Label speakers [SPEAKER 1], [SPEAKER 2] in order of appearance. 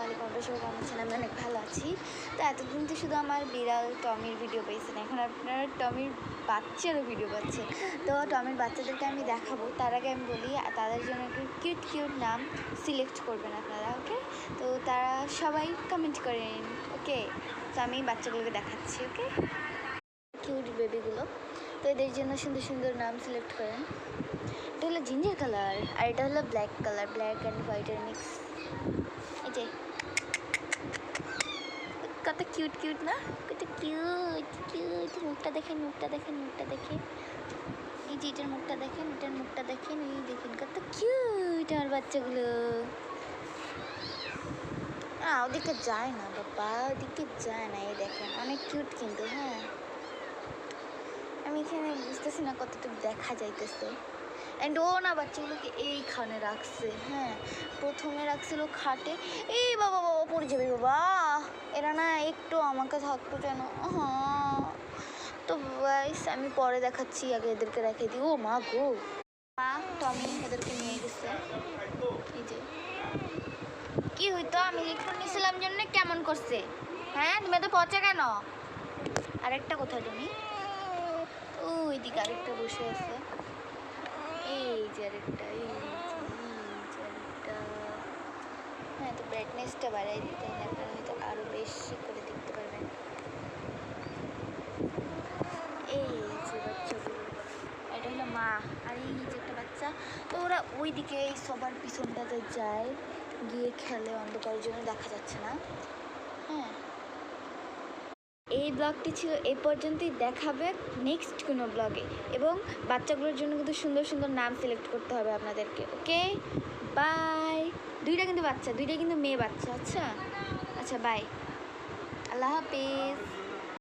[SPEAKER 1] আলাইকুম, আপনারা সবাই কেমন আছেন? আমি অনেক ভালো আছি। তো এতদিন তো শুধু আমার বিড়াল টমির ভিডিও পেয়েছেন, এখন আপনারা টমির বাচ্চারও ভিডিও পাচ্ছেন। তো টমির বাচ্চাদেরকে আমি দেখাবো, তার আগে আমি বলি তাদের জন্য একটু কিউট কিউট নাম সিলেক্ট করবেন আপনারা, ওকে? তো তারা সবাই কমেন্ট করেন, ওকে? তো আমি বাচ্চাগুলোকে দেখাচ্ছি, ওকে? কিউট বেবিগুলো, তো এদের জন্য সুন্দর সুন্দর নাম সিলেক্ট করেন। এটা হলো জিঞ্জার কালার, আর এটা হলো ব্ল্যাক কালার, ব্ল্যাক অ্যান্ড হোয়াইটের মিক্স। এই যে কত কিউট কিউট না, কত কিউট কিউট। মুখটা দেখেন, মুখটা দেখেন, মুখটা দেখেন। এই যে এটার মুখটা দেখেন, এটার মুখটা দেখেন, এই দেখেন কত কিউট আমার বাচ্চাগুলো। ওদিকে যায় না বাবা, ওদিকে যায় না। এই দেখেন অনেক কিউট কিন্তু। হ্যাঁ, আমি এখানে বুঝতেছি না কতটুকু দেখা যাইতেছে। অ্যান্ড ও না বাচ্চাগুলোকে এইখানে রাখছে। হ্যাঁ, প্রথমে রাখছিল খাটে। এই বাবা বাবা পড়ে যাবে বাবা, এরা না একটু আমাকে থাকতো যেন। হ্যাঁ, তো গাইস আমি পরে দেখাচ্ছি, আগে এদেরকে রেখে দিই। ও মা গো, মা টমি এদেরকে নিয়ে গেছে। এই যে কি হইতো, আমি লিখুন নিছিলাম জন্য কেমন করছে। হ্যাঁ, তুমি তো পচে কেন? আরেকটা কোথায় তুমি? ওইদিকে আরেকটা বসে আছে। এই যে আরেকটা, এই যে আরেকটা। হ্যাঁ, তো ব্রাইটনেসটা বাড়াই দিতে হলে আপনারা হয়তো আরও বেশি করে দেখতে পারবেন। এই যে বাচ্চাগুলো, এটা হলো মা, আর এই যে একটা বাচ্চা। তো ওরা ওই দিকে এই সবার পিছনটাতে যায়, গিয়ে খেলে, অন্ধকারের জন্য দেখা যাচ্ছে না। হ্যাঁ, এই ব্লগটি ছিল এই পর্যন্তই। দেখাবে নেক্সট কোনো ব্লগে, এবং বাচ্চাগুলোর জন্য কিন্তু সুন্দর সুন্দর নাম সিলেক্ট করতে হবে আপনাদেরকে, ওকে? বাই। দুইটা কিন্তু বাচ্চা, দুইটা কিন্তু মেয়ে বাচ্চা। আচ্ছা আচ্ছা, বাই, আল্লাহ হাফিজ।